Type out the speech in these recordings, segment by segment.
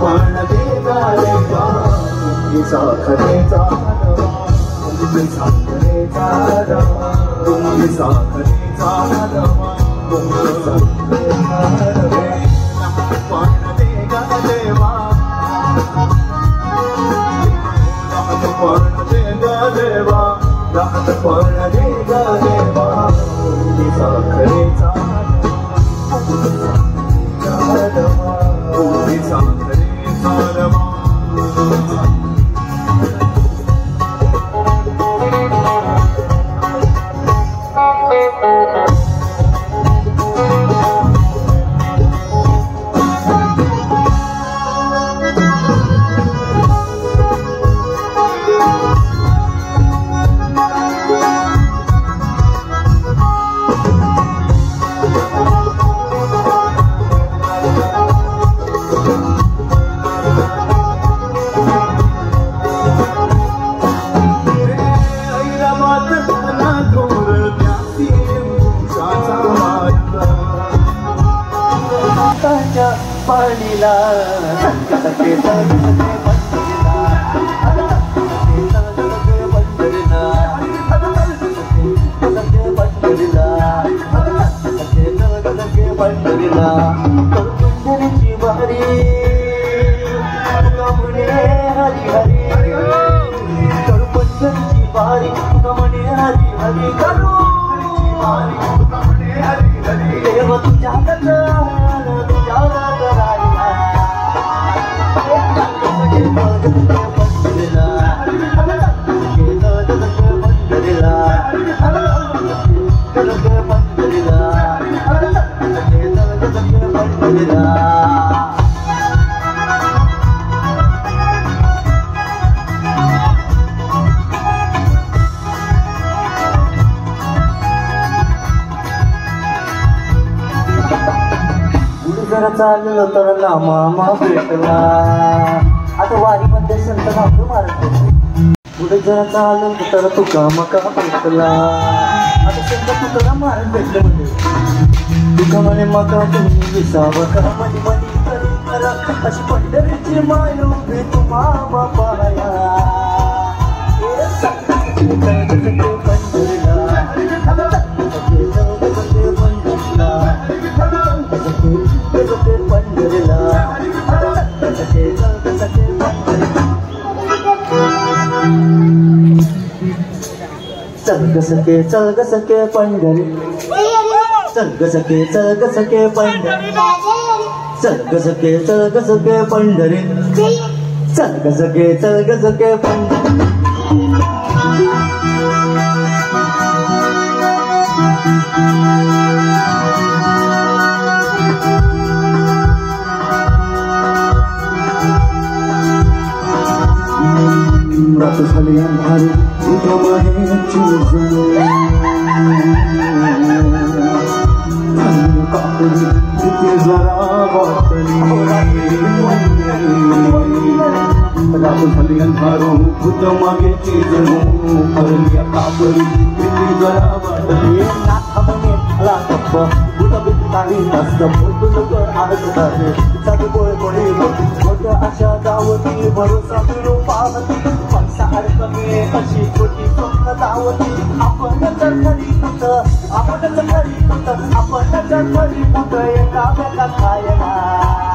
पण देगा देवा मुंगी साखरेचा रवा मुंगी साखरेचा रवा मुंगी साखरेचा रवा मुंगी साखरेचा रवा पण देगा देवा पण देगा देवा राहत पण देगा देवा मुंगी साखरेचा रवा मुंगी साखरेचा रवा पाणीला सके पंढरीला पंढरीची बारी म्हणे हरी हरी करू पंढरीची बारी म्हणे हरी हरी करू देव तुझ्या जरा चाललो तर मामा भेटला आता वारीमध्ये संत नाव मारत पुढे जरा चाललो तर तुका मका भेटला आता संत तुका मारत भेटलं म्हणजे तुका म्हणे मका तुम्ही विसावं का मध्ये मध्ये तरी करा अशी पंढरीची माय उभी तुम्हा बापाया चल ग सखे पंढरी चल ग सखे पंढरी चल ग सखे पंढरी चल ग सखे पंढरी रात झाली अंधारी तुझ्या माहेरची कापली तिथे जरा वाटली रात झाली अंधारू तुझ्या मागेची जणू हरली कापली तिथे जरा वाटली नाथ म्हणे ला गप्प तुझा बिंदारी मस्त तुझं आज आहे साधी बोळ कोणी मोठ अशा गावती भरोसा फिरू पावती कमी अशी छोटी स्वप्न दावती आपणच खरी कुठ एका वेळा खायला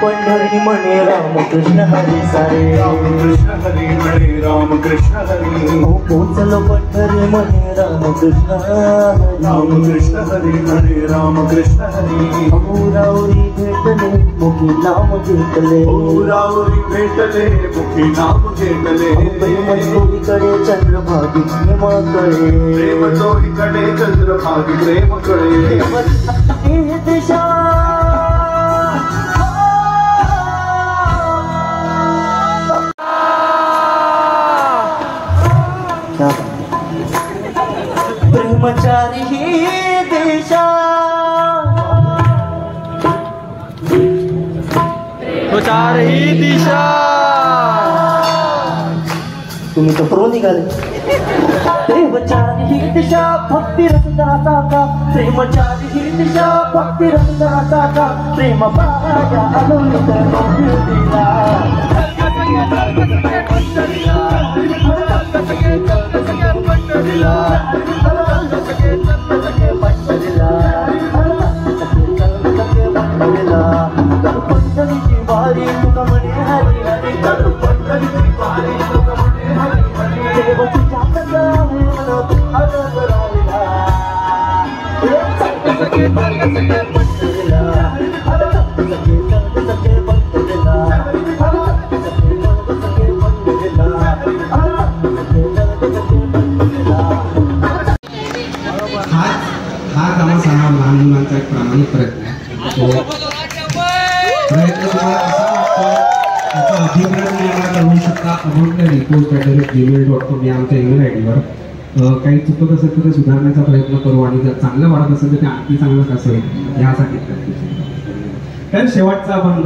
पंढरी म्हणे रामकृष्ण हरी सारे रामकृष्ण हरी हरे रामकृष्ण हरी पोचलो पंढरी म्हणे रामकृष्ण हरी हरे रामकृष्ण हरी रावरी भेटले मुखी नाम घेतले रावरी भेटले मुखी नाम घेतले प्रेमचोहीकडे चंद्रभागी प्रेमकडे प्रेमचोहीकडे चंद्रभागी प्रेमकडे दिशा तुम्ही तर प्रो निघाले. प्रेमचारी ही दिशा भक्ती रंगाचा का, प्रेमचारी ही दिशा भक्ती रंगाचा का, प्रेम पाया आलोली तर दिला. पंढरीची वारी तुका म्हणे हरी हरी, पंढरीची वारी तुका म्हणे हरी हरी, देवाची जातक आहे म्हणत आनंद राहिला. सखे पंढरीला, सखे पंढरीला, हा कामाचा हा लहान मुलांचा एक प्रामाणिक प्रयत्न आहे. प्रयत्न तुम्हाला असा वाटतो त्याचा अभिप्राय तुम्ही आम्हाला कळवू शकता abongaripost@gmail.com या आमच्या ईमेल आयडीवर. काही चुकत असेल तर ते सुधारण्याचा प्रयत्न करू आणि जर चांगलं वाटत असेल तर ते आणखी चांगलं कसं होईल यासाठी तर शेवटचा अभंग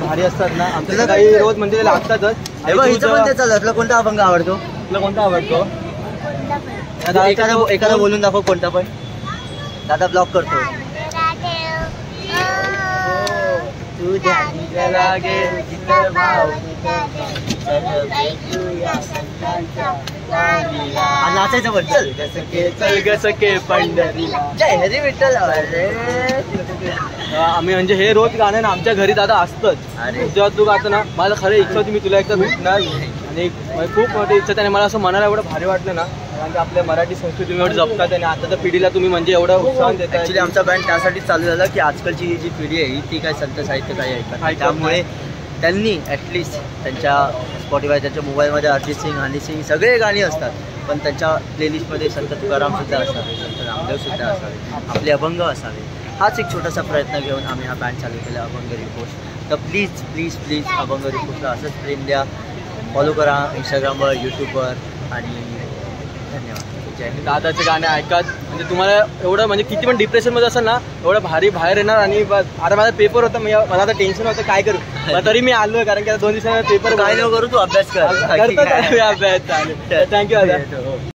भारी असतात ना आमच्या काही रोज म्हणजे लागतातच. तुला कोणता अभंग आवडतो? तुला कोणता आवडतो? एखादा बोलून दाखव कोणता पण. दादा ब्लॉक करतो. नाचायचं पण चल सके पंढरी जय हरी विठ्ठल. आम्ही म्हणजे हे रोज गाणं ना आमच्या घरी दादा असतंच. जेव्हा तू गातो ना मला खरं इच्छा होती मी तुला एकदा भेटणार आणि खूप मोठी इच्छा त्याने मला असं म्हणायला एवढं भारी वाटलं ना कारण की आपल्या मराठी संस्कृती तुम्ही एवढं जपतात आणि आताच्या पिढीला तुम्ही म्हणजे एवढं उत्साहन देता. ॲक्च्युली आमचा बँड त्यासाठीच चालू झाला की आजकालची जी पिढी आहे ती काय संत साहित्य काही ऐकतात त्यामुळे त्यांनी ॲटलिस्ट त्यांच्या स्पॉटिफाय त्यांच्या मोबाईलमध्ये अरिजित सिंग हनी सिंग सगळे गाणी असतात पण त्यांच्या प्लेलिस्टमध्ये संत तुकारामसुद्धा असावे, संत रामदेवसुद्धा असावे, आपले अभंग असावे. हाच एक छोटासा प्रयत्न घेऊन आम्ही हा बँड चालू केला अभंग रिपोस्ट. तर प्लीज प्लीज प्लीज अभंग रिपोस्टला असंच प्रेम द्या, फॉलो करा इंस्टाग्रामवर यूट्यूबवर आणि धन्यवाद. दादाचे गाणे ऐकत म्हणजे तुम्हाला एवढं म्हणजे किती पण डिप्रेशनमध्ये असेल ना एवढं भारी बाहेर येणार. आणि आता माझा पेपर होता मला आता टेन्शन होतं काय करू तरी मी आलोय कारण की आता 2 दिवसांना पेपर काय करू तू अभ्यास कर. अभ्यास. थँक्यू दादा.